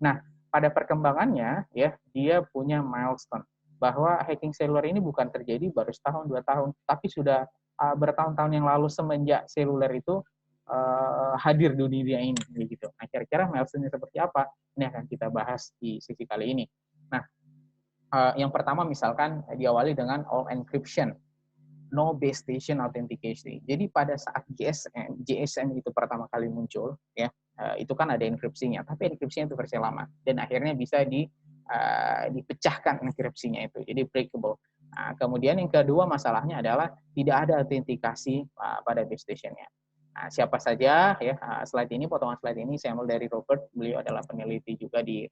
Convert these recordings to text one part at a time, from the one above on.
Nah, pada perkembangannya ya dia punya milestone bahwa hacking seluler ini bukan terjadi baru setahun 2 tahun, tapi sudah bertahun-tahun yang lalu semenjak seluler itu hadir di dunia ini, begitu. Nah, kira-kira milestone-nya seperti apa? Ini akan kita bahas di sesi kali ini. Nah, yang pertama misalkan diawali dengan all encryption, no base station authentication. Jadi pada saat GSM itu pertama kali muncul, ya itu kan ada enkripsinya, tapi enkripsinya itu versi lama dan akhirnya bisa dipecahkan enkripsinya itu, jadi breakable. Nah, kemudian yang kedua masalahnya adalah tidak ada autentikasi pada base stationnya. Nah, siapa saja ya potongan slide ini saya ambil dari Robert, beliau adalah peneliti juga di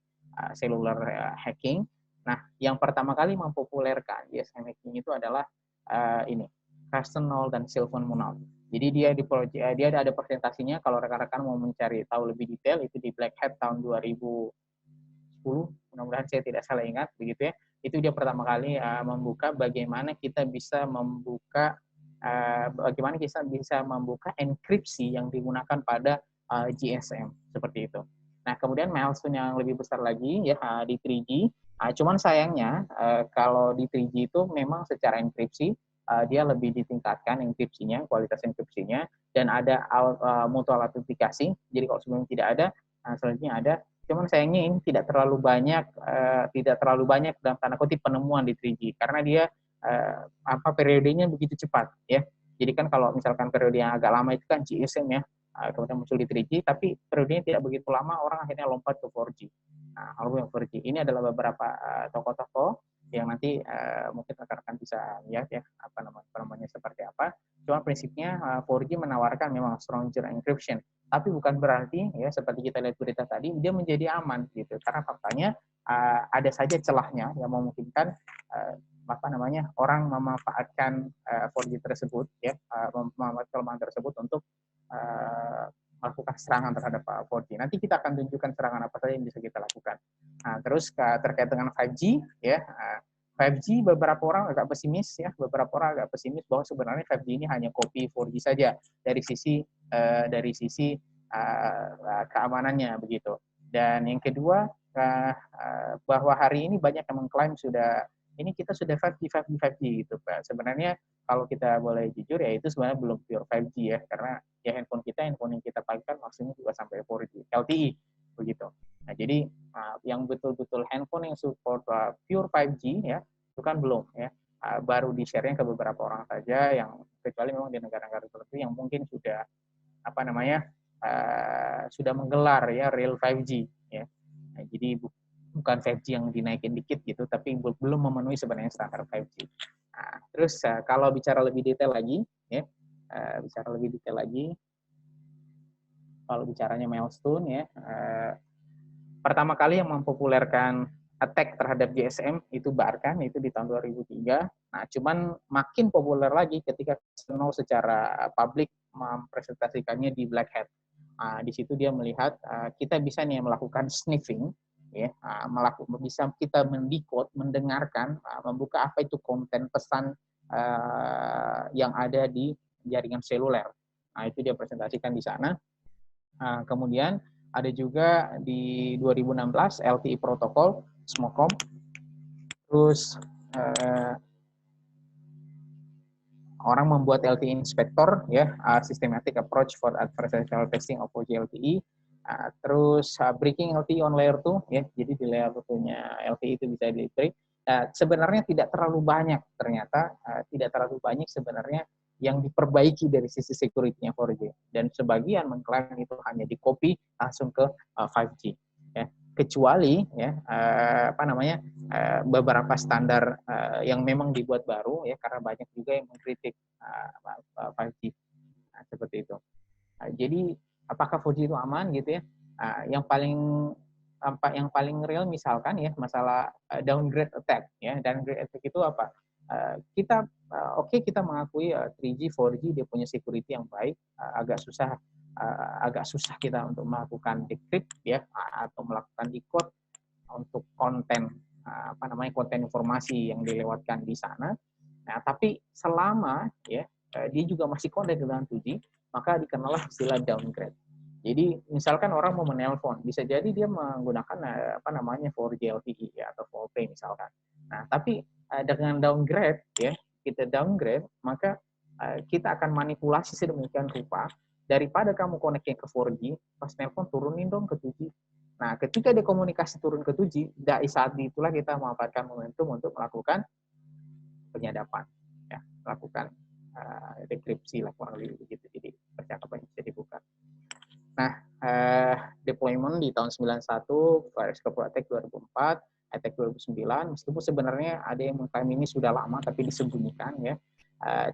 cellular hacking. Nah, yang pertama kali mempopulerkan GSM hacking itu adalah ini Carstenol dan Sylvan Munoz. Jadi dia ada presentasinya, kalau rekan-rekan mau mencari tahu lebih detail itu di Black Hat tahun 2010, mudah-mudahan saya tidak salah ingat begitu ya. Itu dia pertama kali membuka bagaimana kita bisa membuka enkripsi yang digunakan pada GSM seperti itu. Nah, kemudian milestone yang lebih besar lagi ya di 3G. Cuman sayangnya kalau di 3G itu memang secara enkripsi dia lebih ditingkatkan enkripsinya, kualitas enkripsinya, dan ada mutual autentikasi. Jadi kalau sebelumnya tidak ada, selanjutnya ada. Cuman sayangnya ini tidak terlalu banyak dalam tanda kutip penemuan di 3G karena dia periodenya begitu cepat ya. Jadi kan kalau misalkan periode yang agak lama itu kan GSM ya, kemudian muncul di 3G, tapi periodenya tidak begitu lama, orang akhirnya lompat ke 4G. Nah, kalau yang 4G ini adalah beberapa tokoh-tokoh yang nanti mungkin rekan-rekan bisa lihat ya namanya seperti apa. Cuma prinsipnya 4G menawarkan memang stronger encryption, tapi bukan berarti ya seperti kita lihat berita tadi dia menjadi aman gitu. Karena faktanya ada saja celahnya yang memungkinkan orang memanfaatkan 4G tersebut ya, memanfaatkan kelemahan tersebut untuk melakukan serangan terhadap 4G. Nanti kita akan tunjukkan serangan apa saja yang bisa kita lakukan. Nah, terus terkait dengan 5G ya, 5G beberapa orang agak pesimis bahwa sebenarnya 5G ini hanya copy 4G saja dari sisi keamanannya begitu. Dan yang kedua bahwa hari ini banyak yang mengklaim kita sudah 5G gitu Pak. Sebenarnya kalau kita boleh jujur ya itu sebenarnya belum pure 5G ya, karena ya handphone yang kita pakai kan maksimal juga sampai 4G LTE begitu. Nah, jadi yang betul-betul handphone yang support pure 5G ya itu kan belum ya, baru di-share-nya ke beberapa orang saja, yang kecuali memang di negara-negara tertentu yang mungkin sudah sudah menggelar ya real 5G ya. Nah, jadi bukan 5G yang dinaikin dikit gitu, tapi belum memenuhi sebenarnya standar 5G. Nah, terus kalau bicara lebih detail lagi ya, kalau bicaranya milestone ya, pertama kali yang mempopulerkan attack terhadap GSM itu Barkan, itu di tahun 2003. Nah, cuman makin populer lagi ketika Snow secara publik mempresentasikannya di Black Hat. Di situ dia melihat kita bisa nih melakukan sniffing, ya, bisa kita mendecode, mendengarkan, membuka apa itu konten pesan yang ada di jaringan seluler. Nah, itu dia presentasikan di sana. Kemudian ada juga di 2016 LTE protokol SMOCOM, terus orang membuat LTE inspector ya, systematic approach for adversarial testing of 4G LTE. Terus breaking LTE on layer 2 ya, jadi di layer 2-nya LTE itu bisa di break. Sebenarnya tidak terlalu banyak sebenarnya yang diperbaiki dari sisi security-nya 4G, dan sebagian mengklaim itu hanya di copy langsung ke 5G ya, kecuali ya beberapa standar yang memang dibuat baru ya, karena banyak juga yang mengkritik 5G. Nah, seperti itu. Jadi apakah 4G itu aman gitu ya? Yang paling real misalkan ya masalah downgrade attack ya. Downgrade attack itu apa? Kita mengakui 3G, 4G dia punya security yang baik, agak susah kita untuk melakukan decrypt ya, atau melakukan decode untuk konten konten informasi yang dilewatkan di sana. Nah, tapi selama ya dia juga masih connect dengan 2G, maka dikenallah istilah downgrade. Jadi misalkan orang mau menelpon, bisa jadi dia menggunakan 4G LTE ya atau VoLTE misalkan. Nah, tapi dengan downgrade ya, kita downgrade, maka kita akan manipulasi sedemikian rupa daripada kamu connect ke 4G, pas nelpon turunin dong ke 2G. Nah, ketika dia komunikasi turun ke 2G, dari saat itulah kita memanfaatkan momentum untuk melakukan penyadapan, ya, melakukan dekripsi lah kurang lebih begitu. Jadi percakapan bisa dibuka. Nah, deployment di tahun 91, Virus Couple Attack 2004, Attack 2009, meskipun sebenarnya ada yang mengklaim ini sudah lama tapi disembunyikan ya.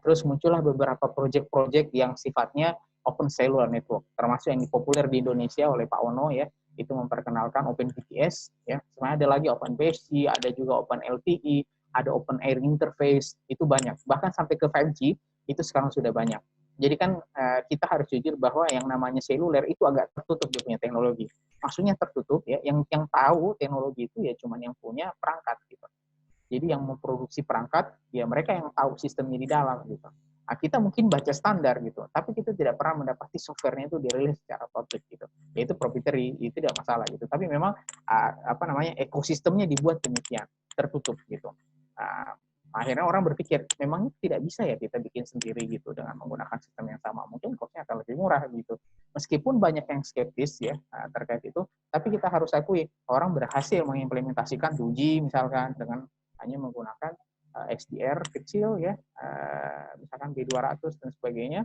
Terus muncullah beberapa proyek-proyek yang sifatnya open cellular network, termasuk yang populer di Indonesia oleh Pak Ono ya, itu memperkenalkan OpenVTS ya. Sebenarnya ada lagi OpenBSD, ada juga OpenLTE, ada Open Air Interface, itu banyak. Bahkan sampai ke 5G itu sekarang sudah banyak. Jadi kan kita harus jujur bahwa yang namanya seluler itu agak tertutup dia punya teknologi. Maksudnya tertutup ya, yang tahu teknologi itu ya cuman yang punya perangkat gitu. Jadi yang memproduksi perangkat ya mereka yang tahu sistemnya di dalam gitu. Nah, kita mungkin baca standar gitu, tapi kita tidak pernah mendapati softwarenya itu dirilis secara publik gitu. Yaitu proprietary, itu tidak masalah gitu. Tapi memang ekosistemnya dibuat demikian, tertutup gitu. Akhirnya orang berpikir memang tidak bisa ya kita bikin sendiri gitu dengan menggunakan sistem yang sama, mungkin cost-nya akan lebih murah gitu. Meskipun banyak yang skeptis ya terkait itu, tapi kita harus akui orang berhasil mengimplementasikan 2G misalkan dengan hanya menggunakan XDR kecil ya, misalkan B200 dan sebagainya,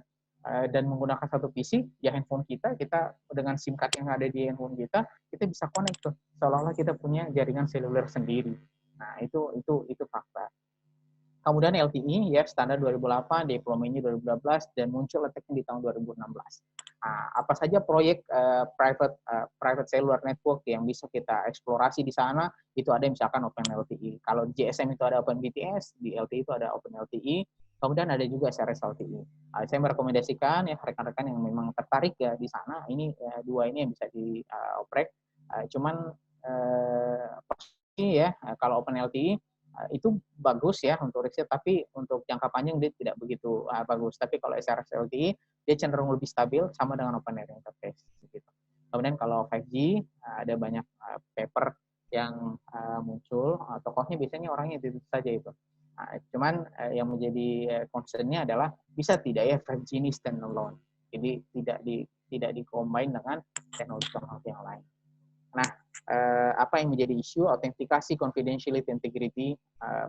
dan menggunakan satu PC ya handphone kita dengan SIM card yang ada di handphone kita bisa connect tuh seolah-olah kita punya jaringan seluler sendiri. Nah itu fakta. Kemudian LTE ya standar 2008, deployment-nya 2012 dan muncul attack-nya di tahun 2016. Nah, apa saja proyek private cellular network yang bisa kita eksplorasi di sana, itu ada misalkan OpenLTE. Kalau GSM itu ada OpenBTS, di LTE itu ada OpenLTE, kemudian ada juga Series LTE. Saya merekomendasikan ya rekan-rekan yang memang tertarik ya di sana, ini dua ini yang bisa dioprek. Cuman ya kalau OpenLTE itu bagus ya untuk riset, tapi untuk jangka panjang dia tidak begitu bagus. Tapi kalau SRS LTE dia cenderung lebih stabil sama dengan Open Air Interface. Gitu. Kemudian kalau 5G ada banyak paper yang muncul, tokohnya biasanya orangnya itu saja itu. Cuman yang menjadi concern-nya adalah bisa tidak ya 5G ini standalone. Jadi tidak dikombin dengan teknologi yang lain. Nah, apa yang menjadi isu autentikasi, confidentiality, integrity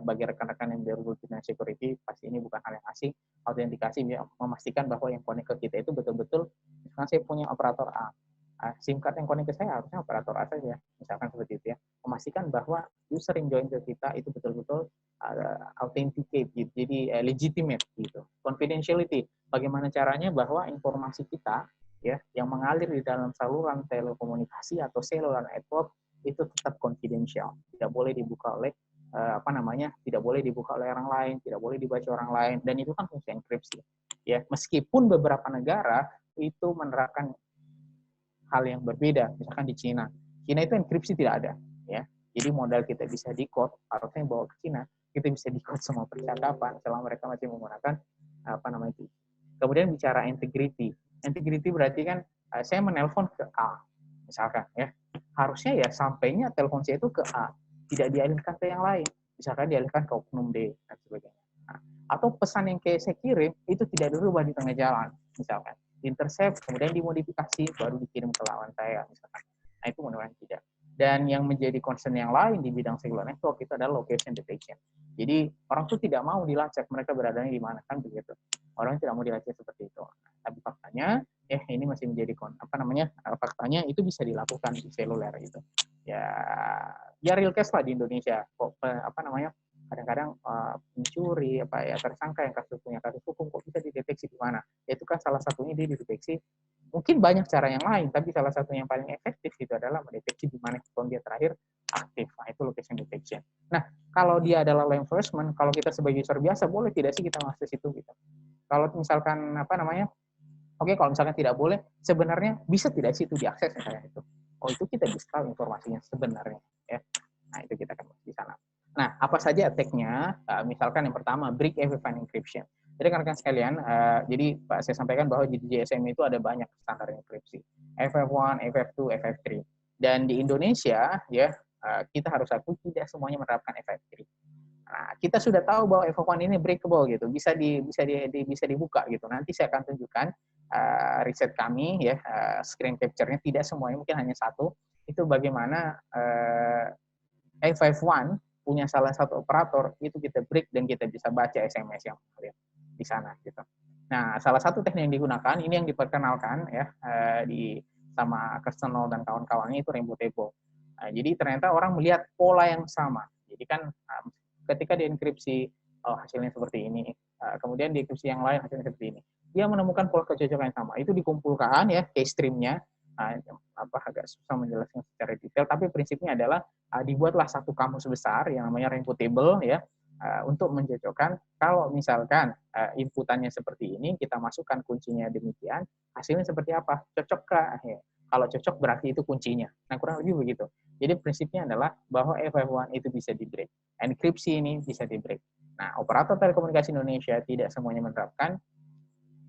bagi rekan-rekan yang bergelut dengan security, pasti ini bukan hal yang asing. Autentikasi memastikan bahwa yang connect ke kita itu betul-betul, misalkan saya punya operator A, SIM card yang connect ke saya harusnya operator A saja, misalkan seperti itu ya. Memastikan bahwa user yang join ke kita itu betul-betul authenticate, gitu. Jadi legitimate gitu. Confidentiality, bagaimana caranya bahwa informasi kita ya yang mengalir di dalam saluran telekomunikasi atau cellular network itu tetap confidential, tidak boleh dibuka oleh tidak boleh dibuka oleh orang lain, tidak boleh dibaca orang lain, dan itu kan fungsi enkripsi ya. Meskipun beberapa negara itu menerapkan hal yang berbeda, misalkan di Cina itu enkripsi tidak ada ya. Jadi modal kita bisa di-code, harusnya bawa ke Cina, kita bisa di-code semua percakapan selama mereka masih menggunakan itu. Kemudian bicara integrity. Integrity berarti kan saya menelpon ke A, misalkan ya. Harusnya ya sampainya telepon saya itu ke A, tidak dialihkan ke yang lain. Misalkan dialihkan ke oknum D dan sebagainya. Nah, atau pesan yang kayak saya kirim itu tidak dirubah di tengah jalan, misalkan. Intercept, kemudian dimodifikasi, baru dikirim ke lawan saya, misalkan. Nah, itu mudah-mudahan tidak. Dan yang menjadi concern yang lain di bidang cellular network itu adalah location detection. Jadi orang tuh tidak mau dilacak mereka beradanya di mana, kan begitu. Orang tidak mau dilacak seperti itu. Tapi faktanya, ini masih menjadi faktanya itu bisa dilakukan di seluler gitu. Ya real case lah di Indonesia. Kadang-kadang pencuri tersangka yang punya kasus hukum kok bisa dideteksi di mana? Itu kan salah satunya dia dideteksi. Mungkin banyak cara yang lain, tapi salah satu yang paling efektif itu adalah mendeteksi di mana dia terakhir aktif. Nah, itu location detection. Nah, kalau dia adalah law enforcement, kalau kita sebagai user biasa boleh tidak sih kita mengakses itu gitu. Kalau misalkan kalau misalkan tidak boleh, sebenarnya bisa tidak sih itu diakses misalnya itu. Oh, itu kita bisa tahu informasinya sebenarnya ya. Nah, itu kita akan bahas di sana. Nah, apa saja attack-nya? Misalkan yang pertama, break every fine encryption. Jadi rekan-rekan sekalian, jadi Pak saya sampaikan bahwa di GSM itu ada banyak standar enkripsi. FF1, FF2, FF3. Dan di Indonesia ya kita harus akui tidak semuanya menerapkan FF3. Nah, kita sudah tahu bahwa FF1 ini breakable gitu, bisa dibuka gitu. Nanti saya akan tunjukkan riset kami ya, screen capture-nya tidak semuanya, mungkin hanya satu. Itu bagaimana FF1 punya salah satu operator itu kita break dan kita bisa baca SMS yang di sana gitu. Nah, salah satu teknik yang digunakan ini yang diperkenalkan ya di sama Kernel dan kawan-kawannya itu rainbow table. Jadi ternyata orang melihat pola yang sama. Jadi kan ketika dienkripsi hasilnya seperti ini, kemudian dienkripsi yang lain hasilnya seperti ini, dia menemukan pola kecocokan yang sama. Itu dikumpulkan ya case stream-nya. Agak susah menjelaskan secara detail, tapi prinsipnya adalah dibuatlah satu kamus besar yang namanya rainbow table ya untuk mencocokkan kalau misalkan inputannya seperti ini, kita masukkan kuncinya demikian, hasilnya seperti apa? Cocokkah? Ya. Kalau cocok berarti itu kuncinya. Nah, kurang lebih begitu. Jadi prinsipnya adalah bahwa FF1 itu bisa di-break. Enkripsi ini bisa di-break. Nah, operator telekomunikasi Indonesia tidak semuanya menerapkan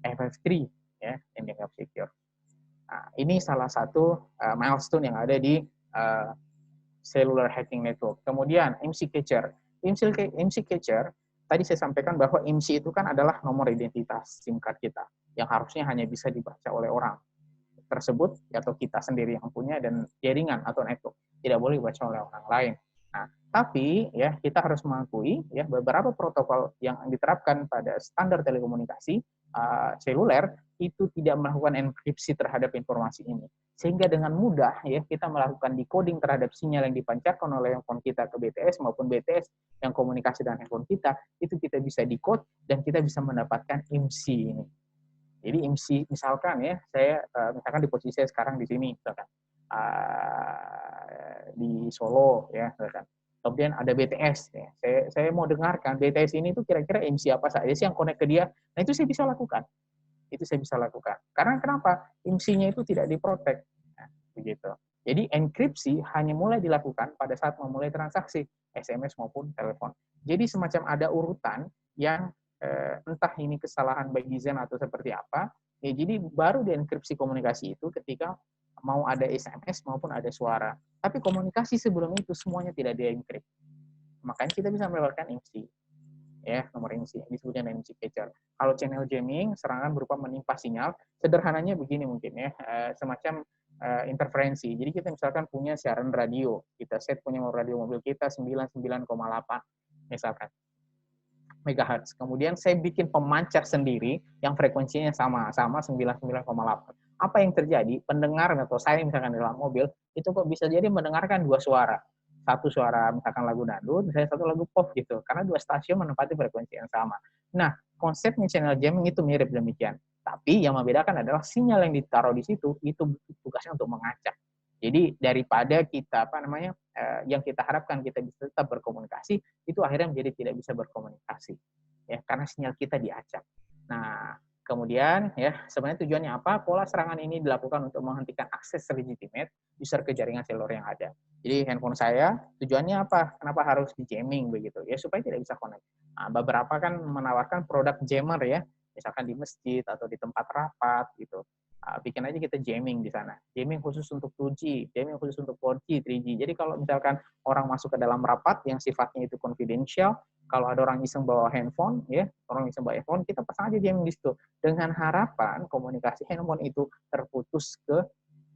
FF3 ya, yang dianggap secure. Nah, ini salah satu milestone yang ada di cellular hacking network. Kemudian IMSI catcher. IMSI catcher, tadi saya sampaikan bahwa IMSI itu kan adalah nomor identitas SIM card kita yang harusnya hanya bisa dibaca oleh orang tersebut atau kita sendiri yang punya, dan jaringan atau network tidak boleh dibaca oleh orang lain. Nah, tapi ya kita harus mengakui ya beberapa protokol yang diterapkan pada standar telekomunikasi seluler itu tidak melakukan enkripsi terhadap informasi ini. Sehingga dengan mudah ya kita melakukan decoding terhadap sinyal yang dipancarkan oleh handphone kita ke BTS maupun BTS yang komunikasi dengan handphone kita, itu kita bisa decode dan kita bisa mendapatkan IMSI ini. Jadi IMSI misalkan ya, saya misalkan di posisi saya sekarang di sini misalkan di Solo ya misalkan. Kemudian ada BTS ya. Saya mau dengarkan BTS ini tuh kira-kira IMSI apa saja sih yang connect ke dia. Nah, itu saya bisa lakukan. Itu saya bisa lakukan. Karena kenapa? IMSI-nya itu tidak diprotek. Nah, begitu. Jadi enkripsi hanya mulai dilakukan pada saat memulai transaksi SMS maupun telepon. Jadi semacam ada urutan yang entah ini kesalahan by design atau seperti apa. Ya, jadi baru dienkripsi komunikasi itu ketika mau ada SMS maupun ada suara. Tapi komunikasi sebelum itu semuanya tidak dienkrip. Makanya kita bisa mendapatkan IMSI. Ya, nomor IMSI disebutnya IMSI catcher. Kalau channel jamming, serangan berupa menimpa sinyal. Sederhananya begini mungkin ya, semacam interferensi. Jadi kita misalkan punya siaran radio, kita set punya radio mobil kita 99,8 misalkan megahertz. Kemudian saya bikin pemancar sendiri yang frekuensinya sama 99,8. Apa yang terjadi? Pendengar atau saya misalkan dalam mobil itu kok bisa jadi mendengarkan dua suara. Satu suara misalkan lagu dangdut, misalnya satu lagu pop gitu. Karena dua stasiun menempati frekuensi yang sama. Nah, konsepnya channel jamming itu mirip demikian. Tapi yang membedakan adalah sinyal yang ditaruh di situ itu tugasnya untuk mengacak. Jadi daripada kita yang kita harapkan kita bisa tetap berkomunikasi, itu akhirnya menjadi tidak bisa berkomunikasi ya karena sinyal kita diacak. Nah, kemudian ya sebenarnya tujuannya apa? Pola serangan ini dilakukan untuk menghentikan akses legitimate user ke jaringan seluler yang ada. Jadi handphone saya tujuannya apa? Kenapa harus di jamming begitu? Ya supaya tidak bisa connect. Nah, beberapa kan menawarkan produk jammer ya, misalkan di masjid atau di tempat rapat gitu. Bikin aja kita jamming di sana. Jamming khusus untuk 2G, jamming khusus untuk 4G, 3G. Jadi kalau misalkan orang masuk ke dalam rapat yang sifatnya itu confidential, kalau ada orang iseng bawa handphone, ya, orang iseng bawa handphone, kita pasang aja jamming di situ. Dengan harapan komunikasi handphone itu terputus ke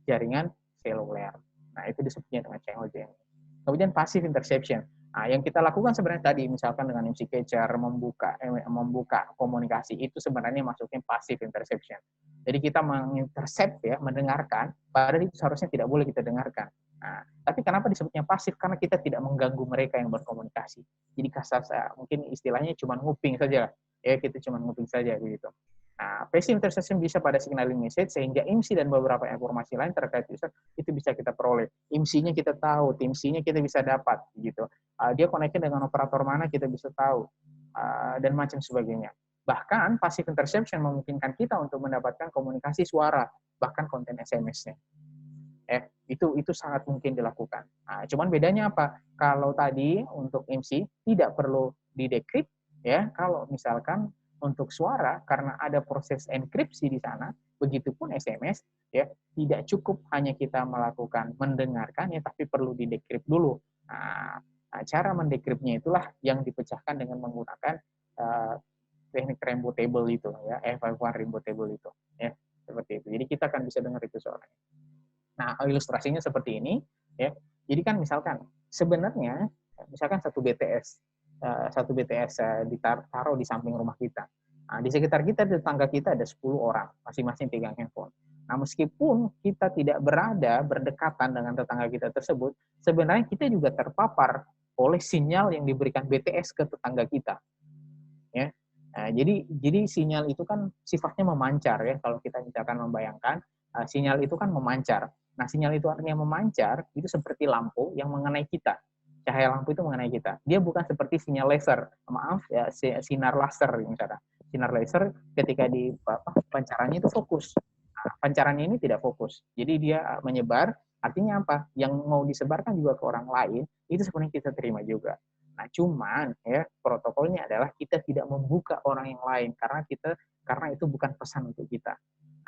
jaringan seluler. Nah, itu disebutnya dengan channel jamming. Kemudian passive interception. Nah, yang kita lakukan sebenarnya tadi, misalkan dengan IMSI catcher, membuka komunikasi, itu sebenarnya masuknya passive interception. Jadi kita mengintercept ya, mendengarkan, padahal itu seharusnya tidak boleh kita dengarkan. Nah, tapi kenapa disebutnya pasif? Karena kita tidak mengganggu mereka yang berkomunikasi. Jadi kasar, mungkin istilahnya cuma nguping saja. Ya, kita cuma nguping saja begitu. Nah, passive interception bisa pada signaling message, sehingga IMSI dan beberapa informasi lain terkait user itu bisa kita peroleh. IMSI-nya kita tahu, TIMSI-nya kita bisa dapat, gitu. Dia connect dengan operator mana kita bisa tahu, dan macam sebagainya. Bahkan passive interception memungkinkan kita untuk mendapatkan komunikasi suara, bahkan konten SMS-nya. Itu sangat mungkin dilakukan. Nah, cuman bedanya apa? Kalau tadi untuk IMSI tidak perlu di-decrypt, ya. Kalau misalkan untuk suara, karena ada proses enkripsi di sana, Begitupun SMS, ya, tidak cukup hanya kita melakukan mendengarkan ya, tapi perlu didekrip dulu. Nah, cara mendekripnya itulah yang dipecahkan dengan menggunakan teknik rainbow table itu ya, F51 rainbow table itu ya, seperti itu. Jadi kita akan bisa dengar itu suaranya. Nah, ilustrasinya seperti ini ya. Jadi kan misalkan sebenarnya misalkan satu BTS ditaruh di samping rumah kita. Nah, di sekitar kita, di tetangga kita ada 10 orang, masing-masing pegang handphone. Nah, meskipun kita tidak berada berdekatan dengan tetangga kita tersebut, sebenarnya kita juga terpapar oleh sinyal yang diberikan BTS ke tetangga kita. Ya. Nah, jadi sinyal itu kan sifatnya memancar ya. Kalau kita misalkan membayangkan, sinyal itu kan memancar. Nah, sinyal itu artinya memancar, itu seperti lampu yang mengenai kita. Cahaya lampu itu mengenai kita. Dia bukan seperti sinyal laser. Maaf, ya, sinar laser misalnya. Sinar laser ketika di pancarannya itu fokus. Nah, pancarannya ini tidak fokus. Jadi dia menyebar, artinya apa? Yang mau disebarkan juga ke orang lain, itu sebenarnya kita terima juga. Nah, cuman ya protokolnya adalah kita tidak membuka orang yang lain karena itu bukan pesan untuk kita.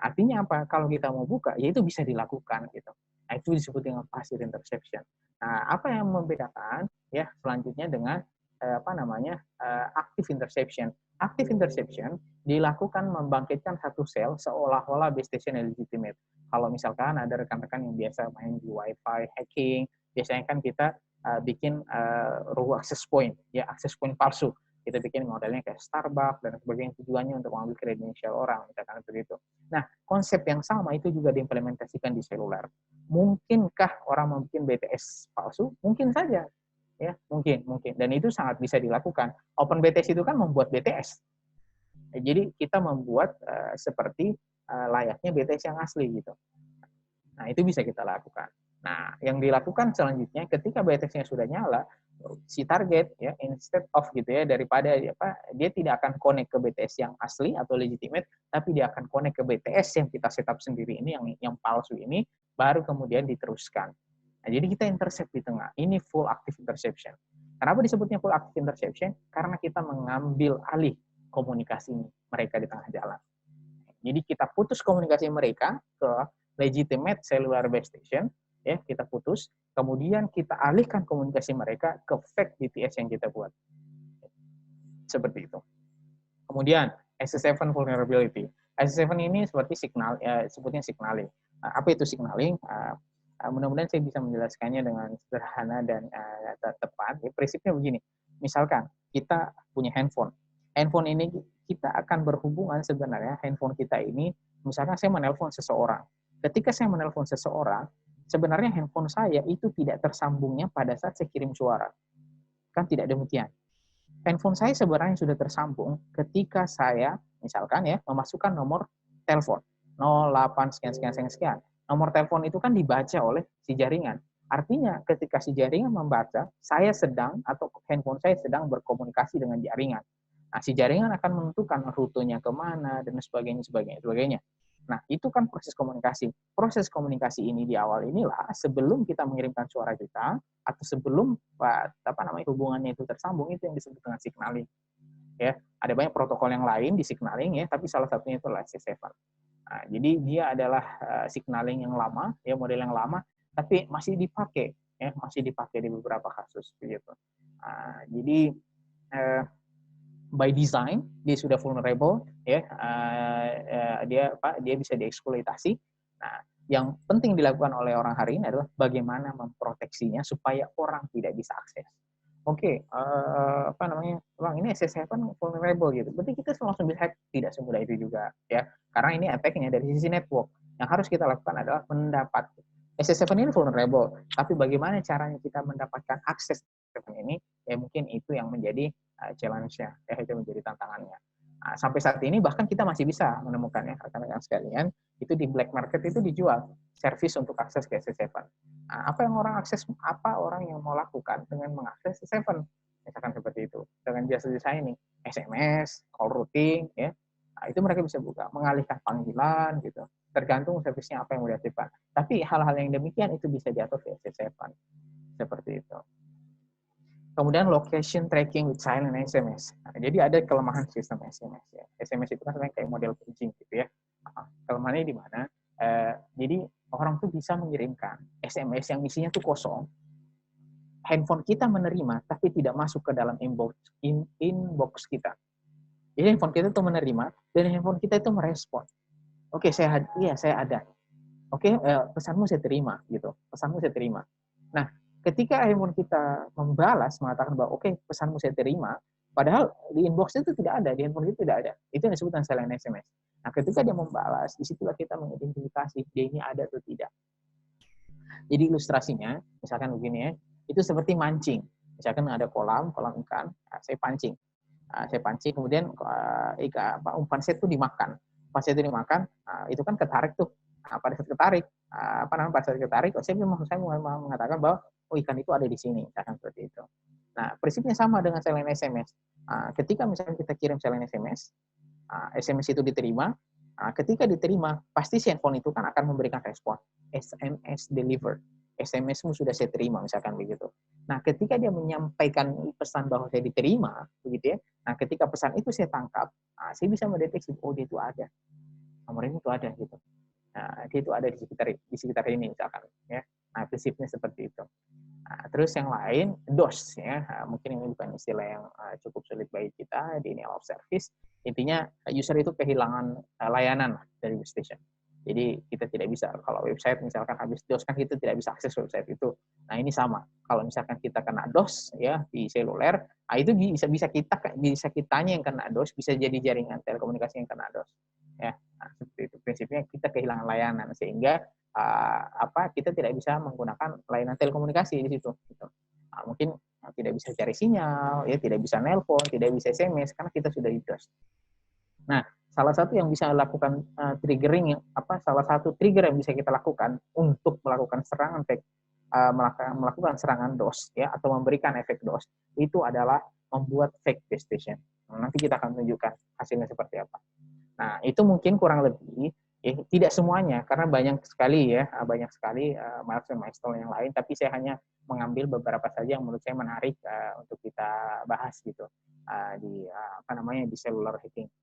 Artinya apa? Kalau kita mau buka, ya itu bisa dilakukan gitu. Nah, itu disebut dengan passive interception. Nah, apa yang membedakan ya selanjutnya dengan active interception? Active interception dilakukan membangkitkan satu sel seolah-olah base station legitimate. Kalau misalkan ada rekan-rekan yang biasa main di Wi-Fi hacking, biasanya kan kita bikin raw access point, ya access point palsu. Kita bikin modelnya kayak Starbucks dan sebagainya, tujuannya untuk mengambil kredensial orang, misalkan begitu. Nah, konsep yang sama itu juga diimplementasikan di seluler. Mungkinkah orang membuat BTS palsu? Mungkin saja, ya mungkin. Dan itu sangat bisa dilakukan. Open BTS itu kan membuat BTS. Jadi kita membuat seperti layaknya BTS yang asli gitu. Nah, itu bisa kita lakukan. Nah, yang dilakukan selanjutnya ketika BTS-nya sudah nyala, si target ya instead of gitu ya, daripada dia tidak akan connect ke BTS yang asli atau legitimate, tapi dia akan connect ke BTS yang kita setup sendiri ini, yang palsu ini, baru kemudian diteruskan. Nah, jadi kita intercept di tengah. Ini full active interception. Kenapa disebutnya full active interception? Karena kita mengambil alih komunikasi mereka di tengah jalan. Jadi kita putus komunikasi mereka ke legitimate cellular base station, ya kita putus, kemudian kita alihkan komunikasi mereka ke fake BTS yang kita buat. Seperti itu. Kemudian SS7 vulnerability. SS7 ini seperti sebutnya signaling. Apa itu signaling? Mudah-mudahan saya bisa menjelaskannya dengan sederhana dan tepat. Prinsipnya begini. Misalkan kita punya handphone. Handphone ini kita akan berhubungan sebenarnya handphone kita ini, misalkan saya menelpon seseorang. Ketika saya menelpon seseorang, sebenarnya handphone saya itu tidak tersambungnya pada saat saya kirim suara. Kan tidak demikian. Handphone saya sebenarnya sudah tersambung ketika saya, misalkan ya, memasukkan nomor telepon 08 sekian sekian sekian sekian. Nomor telepon itu kan dibaca oleh si jaringan. Artinya ketika si jaringan membaca, saya sedang atau handphone saya sedang berkomunikasi dengan jaringan. Nah, si jaringan akan menentukan rutenya kemana dan sebagainya. Nah, itu kan proses komunikasi. Proses komunikasi ini di awal inilah sebelum kita mengirimkan suara kita atau sebelum hubungannya itu tersambung, itu yang disebut dengan signaling. Ya, ada banyak protokol yang lain di signaling ya, tapi salah satunya itu adalah SS7. Nah, jadi dia adalah signaling yang lama, ya model yang lama, tapi masih dipakai di beberapa kasus begitu. Jadi by design dia sudah vulnerable ya, dia bisa dieksploitasi. Nah, yang penting dilakukan oleh orang hari ini adalah bagaimana memproteksinya supaya orang tidak bisa akses. Oke, Bang, ini SS7 vulnerable gitu. Berarti kita langsung bisa hack? Tidak semudah itu juga ya. Karena ini attack-nya dari sisi network. Yang harus kita lakukan adalah SS7 ini vulnerable, tapi bagaimana caranya kita mendapatkan akses ini, ya mungkin itu yang menjadi challenge-nya, ya itu menjadi tantangannya. Nah, sampai saat ini bahkan kita masih bisa menemukan ya rekan-rekan sekalian, itu di black market itu dijual service untuk akses ke SS7. Nah, apa orang yang mau lakukan dengan mengakses SS7? Misalkan seperti itu. Dengan jasa-jasa ini, SMS, call routing, ya. Nah, itu mereka bisa buka, mengalihkan panggilan gitu. Tergantung servicenya apa yang mau diaktifkan. Tapi hal-hal yang demikian itu bisa diatur di SS7. Seperti itu. Kemudian location tracking with silent SMS. Nah, jadi ada kelemahan sistem SMS. Ya. SMS itu kan sebenarnya kayak model paging gitu ya. Kelemahannya di mana? Jadi orang tuh bisa mengirimkan SMS yang isinya tuh kosong, handphone kita menerima tapi tidak masuk ke dalam inbox kita. Jadi handphone kita tuh menerima dan handphone kita itu merespon. Oke, iya saya ada. Oke, pesanmu saya terima gitu. Pesanmu saya terima. Nah, ketika handphone kita membalas mengatakan bahwa oke, pesanmu saya terima, padahal di inbox itu tidak ada, di handphone itu tidak ada. Itu yang disebut dengan silent SMS. Nah, ketika dia membalas, disitulah kita mengidentifikasi dia ini ada atau tidak. Jadi ilustrasinya, misalkan begini ya, itu seperti mancing. Misalkan ada kolam ikan, saya pancing. Saya pancing, kemudian umpan saya itu dimakan. Pas itu dimakan, itu kan ketarik tuh. Pada saat ketarik, pada saat ketarik, saya mau mengatakan bahwa ikan itu ada di sini, misalkan seperti itu. Nah, prinsipnya sama dengan silent SMS. Ketika misalkan kita kirim silent SMS, SMS itu diterima, ketika diterima, pasti si handphone itu kan akan memberikan respon. SMS delivered. SMS-mu sudah saya terima, misalkan begitu. Nah, ketika dia menyampaikan pesan bahwa saya diterima, begitu ya. Nah, ketika pesan itu saya tangkap, saya bisa mendeteksi, oh dia itu ada. Nomor ini itu ada gitu. Nah, dia itu ada di sekitar ini, misalkan. Ya. Nah, prinsipnya seperti itu. Nah, terus yang lain, DOS ya, mungkin ini bukan istilah yang cukup sulit bagi kita, denial of service. Intinya user itu kehilangan layanan dari workstation. Jadi kita tidak bisa, kalau website misalkan habis DOS kan kita tidak bisa akses website itu. Nah ini sama, kalau misalkan kita kena DOS ya di seluler, itu bisa kitanya yang kena DOS, bisa jadi jaringan telekomunikasi yang kena DOS. Ya, nah, seperti itu prinsipnya kita kehilangan layanan sehingga kita tidak bisa menggunakan layanan telekomunikasi di situ. Gitu. Mungkin tidak bisa cari sinyal, ya tidak bisa nelpon, tidak bisa SMS karena kita sudah di DOS. Nah, salah satu yang bisa lakukan salah satu trigger yang bisa kita lakukan untuk melakukan serangan melakukan serangan DOS ya atau memberikan efek DOS itu adalah membuat fake base station. Nanti kita akan tunjukkan hasilnya seperti apa. Nah, itu mungkin kurang lebih tidak semuanya karena banyak sekali milestone yang lain, tapi saya hanya mengambil beberapa saja yang menurut saya menarik untuk kita bahas gitu di cellular hacking.